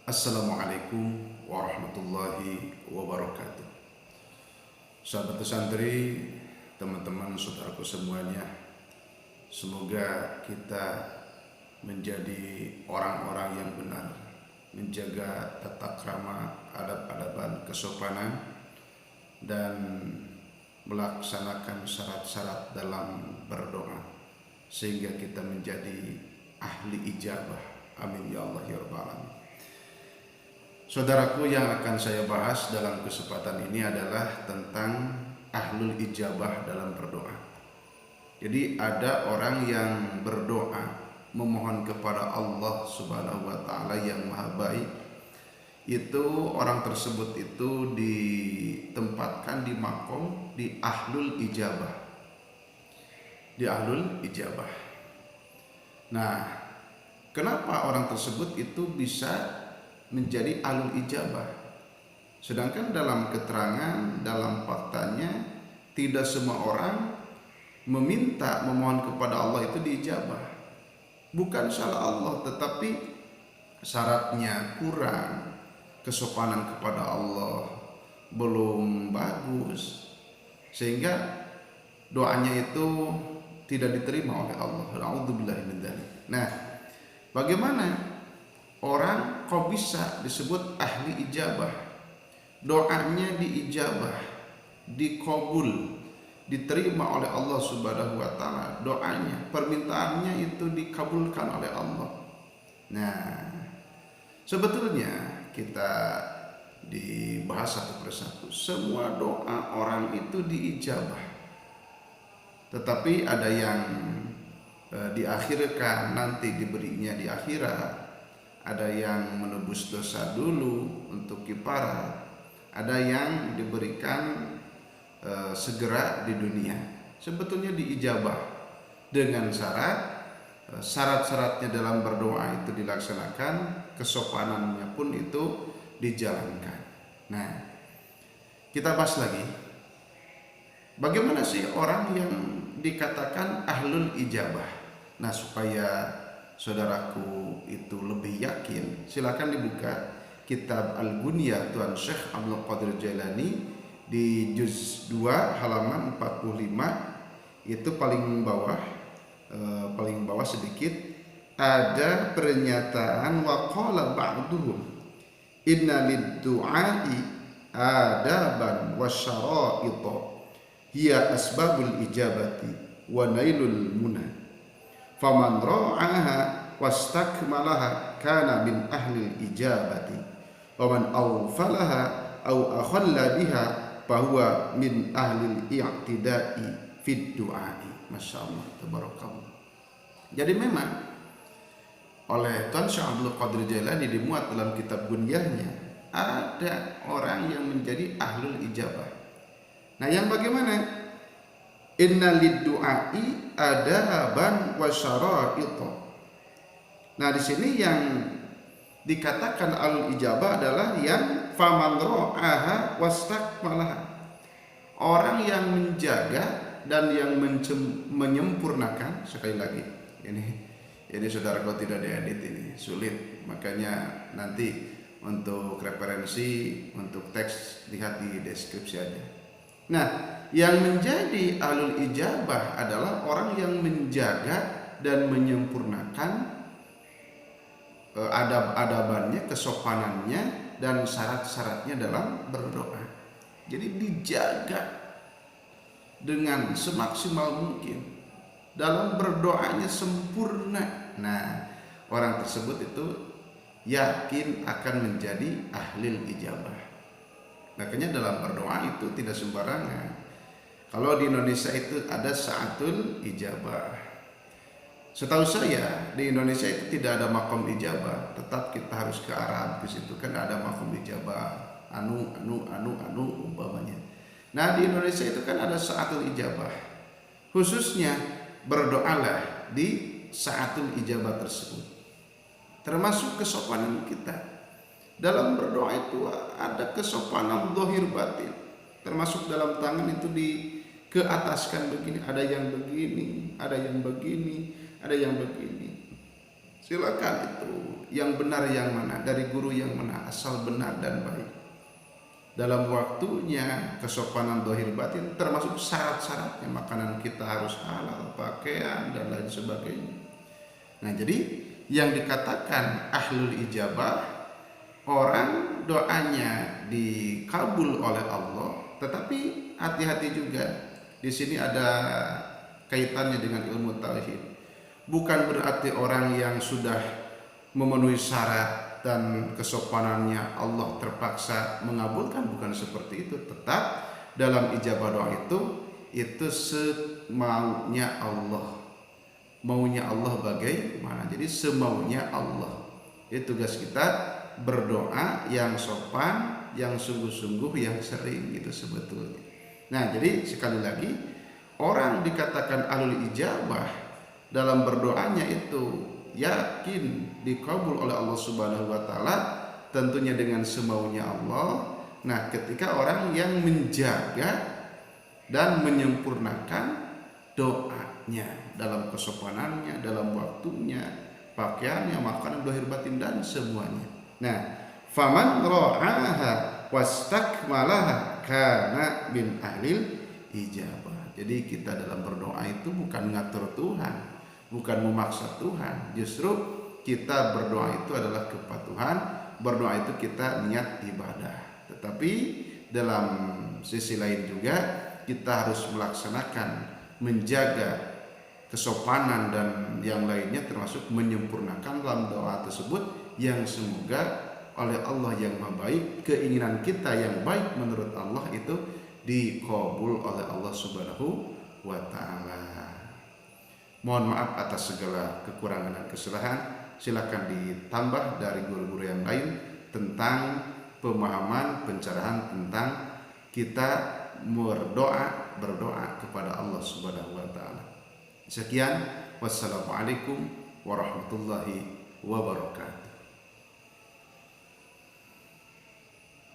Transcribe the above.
Assalamualaikum warahmatullahi wabarakatuh. Sahabat santri, teman-teman saudaraku semuanya, semoga kita menjadi orang-orang yang benar, menjaga tata krama, adab-adaban, kesopanan, dan melaksanakan syarat-syarat dalam berdoa sehingga kita menjadi ahli ijabah. Amin ya Allah ya rabbal alamin. Saudaraku, yang akan saya bahas dalam kesempatan ini adalah tentang ahlul ijabah dalam berdoa. Jadi ada orang yang berdoa memohon kepada Allah Subhanahu wa taala yang Maha Baik. Itu orang tersebut itu ditempatkan di makom di ahlul ijabah. Di ahlul ijabah. Nah, kenapa orang tersebut itu bisa menjadi ahlul ijabah? Sedangkan dalam keterangan, dalam faktanya, tidak semua orang meminta, memohon kepada Allah itu diijabah. Bukan salah Allah, tetapi syaratnya kurang, kesopanan kepada Allah belum bagus, sehingga doanya itu tidak diterima oleh Allah. A'udzubillahi min dzalik. Nah, bagaimana orang kok bisa disebut ahli ijabah? Doanya diijabah, dikabul, diterima oleh Allah Subhanahu wa taala. Doanya, permintaannya itu dikabulkan oleh Allah. Nah, sebetulnya kita dibahas satu persatu. Semua doa orang itu diijabah. Tetapi ada yang diakhirkan, nanti diberinya di akhirat. Ada yang menebus dosa dulu untuk kifarat, ada yang diberikan segera di dunia. Sebetulnya diijabah dengan syarat-syaratnya dalam berdoa itu dilaksanakan, kesopanannya pun itu dijalankan. Nah, kita bahas lagi, bagaimana sih orang yang dikatakan ahlul ijabah? Nah, supaya saudaraku itu lebih yakin, silakan dibuka kitab Al-Ghunyah Tuan Syekh Abdul Qadir Jailani di juz 2 halaman 45. Itu paling bawah sedikit ada pernyataan wa qala ba'duhum inna lid-du'ai adaban wa syara'ita hiya asbabul ijabati wa nailul munah. Faman ra'aha wastakmalaha kana min ahli ijabati wa man awfalaha aw akhalla biha fahuwa min ahli i'tidai fid du'ai. Masyaallah, tabarakallah. Jadi memang oleh Tuan Syekh Abdul Qadir Jailani dimuat dalam kitab Ghunyahnya, ada orang yang menjadi ahlul ijabah. Nah, yang bagaimana? Inna lid-du'ai adaban wa syara'ita. Nah, di sini yang dikatakan ahlul ijabah adalah yang faman ra'aha wastakmalaha. Orang yang menjaga dan yang menyempurnakan. Sekali lagi, ini saudara, kalau tidak diedit ini sulit. Makanya nanti untuk referensi, untuk teks lihat di deskripsi aja. Nah, yang menjadi ahlul ijabah adalah orang yang menjaga dan menyempurnakan adab-adabannya, kesopanannya, dan syarat-syaratnya dalam berdoa. Jadi dijaga dengan semaksimal mungkin, dalam berdoanya sempurna. Nah, orang tersebut itu yakin akan menjadi ahlul ijabah. Makanya dalam berdoa itu tidak sembarangan. Kalau di Indonesia itu ada saatul ijabah. Setahu saya di Indonesia itu tidak ada makom ijabah. Tetap kita harus ke Arab, ke situ kan ada makom ijabah. Anu umpamanya. Nah, di Indonesia itu kan ada saatul ijabah. Khususnya berdoalah di saatul ijabah tersebut. Termasuk kesopanan kita. Dalam berdoa itu ada kesopanan zahir batin. Termasuk dalam tangan itu dikeataskan begini, ada yang begini, ada yang begini, ada yang begini. Silakan itu yang benar yang mana, dari guru yang mana, asal benar dan baik. Dalam waktunya, kesopanan dohir batin termasuk syarat-syaratnya, makanan kita harus halal, pakaian dan lain sebagainya. Nah, jadi yang dikatakan ahlul ijabah, orang doanya dikabul oleh Allah, tetapi hati-hati juga. Di sini ada kaitannya dengan ilmu tauhid. Bukan berarti orang yang sudah memenuhi syarat dan kesopanannya Allah terpaksa mengabulkan, bukan seperti itu. Tetap dalam ijabah doa itu semaunya Allah. Maunya Allah bagaimana? Jadi semaunya Allah. Itu tugas kita, berdoa yang sopan, yang sungguh-sungguh, yang sering, itu sebetulnya. Nah, jadi sekali lagi, orang dikatakan ahlul ijabah dalam berdoanya itu yakin dikabul oleh Allah Subhanahu wa taala, tentunya dengan semaunya Allah. Nah, ketika orang yang menjaga dan menyempurnakan doanya dalam kesopanannya, dalam waktunya, pakaiannya, makanan, dohir batin dan semuanya. Nah, faman ra'aha wastakmalaha kana min ahlil ijabah. Jadi kita dalam berdoa itu bukan ngatur Tuhan, bukan memaksa Tuhan. Justru kita berdoa itu adalah kepatuhan, berdoa itu kita niat ibadah. Tetapi dalam sisi lain juga kita harus melaksanakan, menjaga kesopanan dan yang lainnya, termasuk menyempurnakan dalam doa tersebut yang semoga oleh Allah yang Maha Baik, keinginan kita yang baik menurut Allah itu dikabul oleh Allah Subhanahu wa taala. Mohon maaf atas segala kekurangan dan kesalahan. Silakan ditambah dari guru-guru yang lain tentang pemahaman, pencerahan tentang kita berdoa kepada Allah Subhanahu wa taala. Sekian, wassalamualaikum warahmatullahi wabarakatuh.